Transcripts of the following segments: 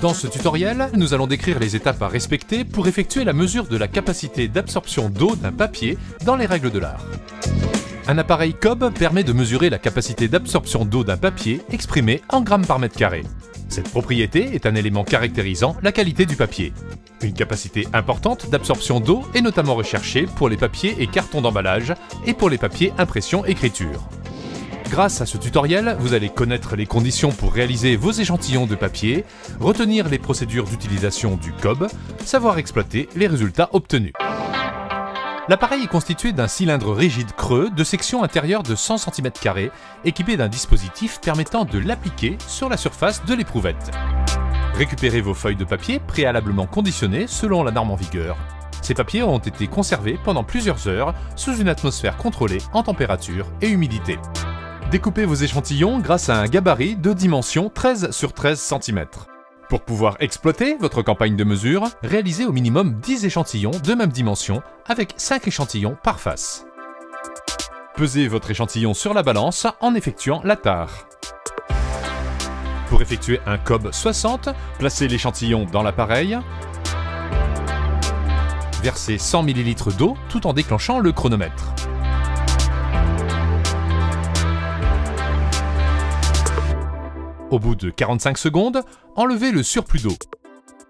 Dans ce tutoriel, nous allons décrire les étapes à respecter pour effectuer la mesure de la capacité d'absorption d'eau d'un papier dans les règles de l'art. Un appareil Cobb permet de mesurer la capacité d'absorption d'eau d'un papier exprimée en grammes par mètre carré. Cette propriété est un élément caractérisant la qualité du papier. Une capacité importante d'absorption d'eau est notamment recherchée pour les papiers et cartons d'emballage et pour les papiers impression-écriture. Grâce à ce tutoriel, vous allez connaître les conditions pour réaliser vos échantillons de papier, retenir les procédures d'utilisation du Cobb, savoir exploiter les résultats obtenus. L'appareil est constitué d'un cylindre rigide creux de section intérieure de 100 cm², équipé d'un dispositif permettant de l'appliquer sur la surface de l'éprouvette. Récupérez vos feuilles de papier préalablement conditionnées selon la norme en vigueur. Ces papiers ont été conservés pendant plusieurs heures sous une atmosphère contrôlée en température et humidité. Découpez vos échantillons grâce à un gabarit de dimension 13 sur 13 cm. Pour pouvoir exploiter votre campagne de mesure, réalisez au minimum 10 échantillons de même dimension avec 5 échantillons par face. Pesez votre échantillon sur la balance en effectuant la tare. Pour effectuer un Cobb 60, placez l'échantillon dans l'appareil. Versez 100 ml d'eau tout en déclenchant le chronomètre. Au bout de 45 secondes, enlevez le surplus d'eau.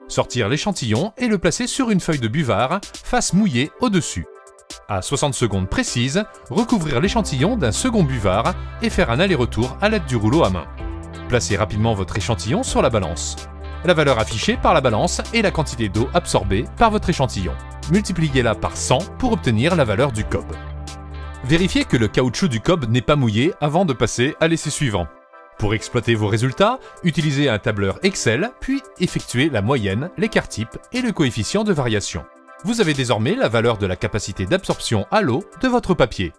Sortir l'échantillon et le placer sur une feuille de buvard, face mouillée au-dessus. À 60 secondes précises, recouvrir l'échantillon d'un second buvard et faire un aller-retour à l'aide du rouleau à main. Placez rapidement votre échantillon sur la balance. La valeur affichée par la balance est la quantité d'eau absorbée par votre échantillon. Multipliez-la par 100 pour obtenir la valeur du Cobb. Vérifiez que le caoutchouc du Cobb n'est pas mouillé avant de passer à l'essai suivant. Pour exploiter vos résultats, utilisez un tableur Excel, puis effectuez la moyenne, l'écart type et le coefficient de variation. Vous avez désormais la valeur de la capacité d'absorption à l'eau de votre papier.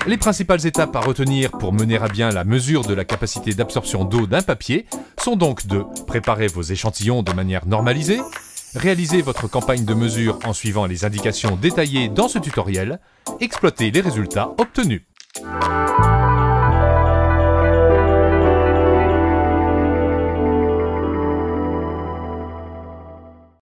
Les principales étapes à retenir pour mener à bien la mesure de la capacité d'absorption d'eau d'un papier sont donc de préparer vos échantillons de manière normalisée, réaliser votre campagne de mesure en suivant les indications détaillées dans ce tutoriel, exploiter les résultats obtenus.